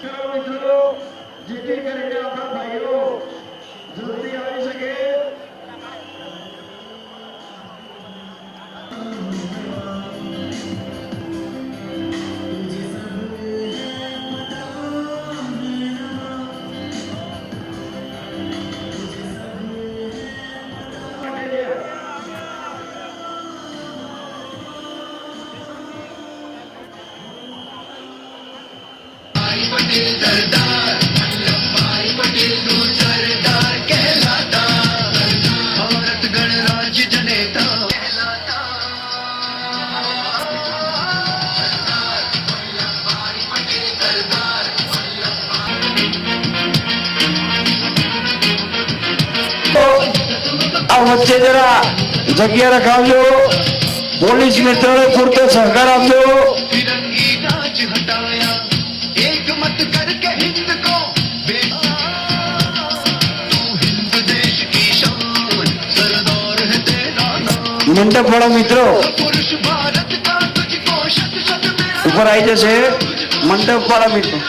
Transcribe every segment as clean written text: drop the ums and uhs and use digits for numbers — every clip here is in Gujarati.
મિત્રો જેથી કરીને આપણા ભાઈઓ જલ્દી આવી શકે. सरदार वल्लभभाई पटेल नो सरदार कहलाता, भारत गणराज्य जनेता कहलाता. सरदार वल्लभभाई पटेल, सरदार આ વચ્ચે જરા જગ્યા રખાવજો. પોલીસ મિત્રોને પૂરતો સહકાર આપજો. तिरंगी राज हटाया, एक मत करके हिंद को तू हिंद देश की शान, सरदार है तेरा नाम. મંડપ વાળા મિત્રો पुरुष भारत का तुझको शत शत मेरा ઉપર આવી જશે. મંડપ વાળા મિત્રો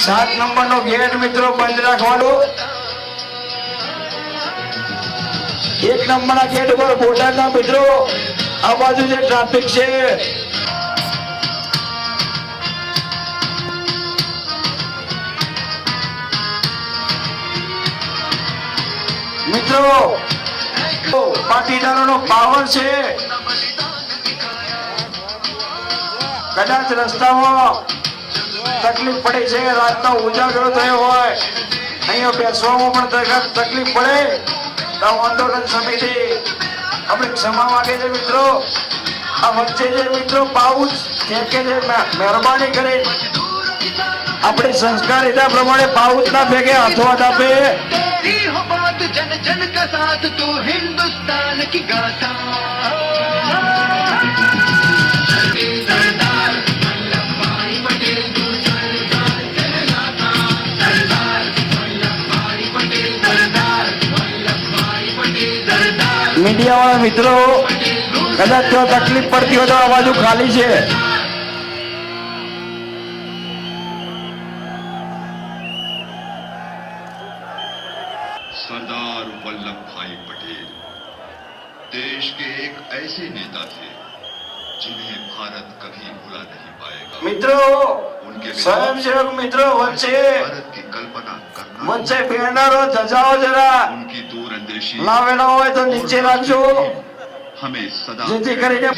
7 નંબરનો ગેટ મિત્રો બંધ રાખવાનો. 1 નંબરના ગેટ ઉપર બોટાદના મિત્રો આ બાજુ જે ટ્રાફિક છે મિત્રો પાટીદારોનો પાવર છે. કદાચ રસ્તામાં તકલીફ પડે છે, રાતનો ઉજાગરો થયો હોય, અહીંયા બેસવામાં પણ તકલીફ પડે તો આંદોલન સમિતિ આપણે ક્ષમા માંગે છે મિત્રો. આ વચ્ચે જે મિત્રો પાઉચ ફેંકે છે, મહેરબાની કરી આપણે સંસ્કાર એના પ્રમાણે પાઉચ ના ફેંકે, હાથો હાથ આપે. तेरी हो बात जन जन का साथ, तू हिंदुस्तान की गाथा. सरदार वल्लभभाई पटेल तू सरदार कहलाता, सरदार वल्लभभाई पटेल, सरदार वल्लभभाई पटेल, सरदार મીડિયા વાળા મિત્રો કદાચ જો તકલીફ પડતી હોય તો આ બાજુ ખાલી છે. सरदार वल्लभ भाई पटेल देश के एक ऐसे नेता थे जिन्हें भारत कभी भुला नहीं पाएगा. મિત્રો સ્વયંસેવક મિત્રો વચ્ચે भारत की कल्पना करना, વચ્ચે બેનરો ધજાઓ જરા उनकी दूरंदेशी લાવેલા હોય તો નીચે રાખજો हमें सदा જેથી કરીને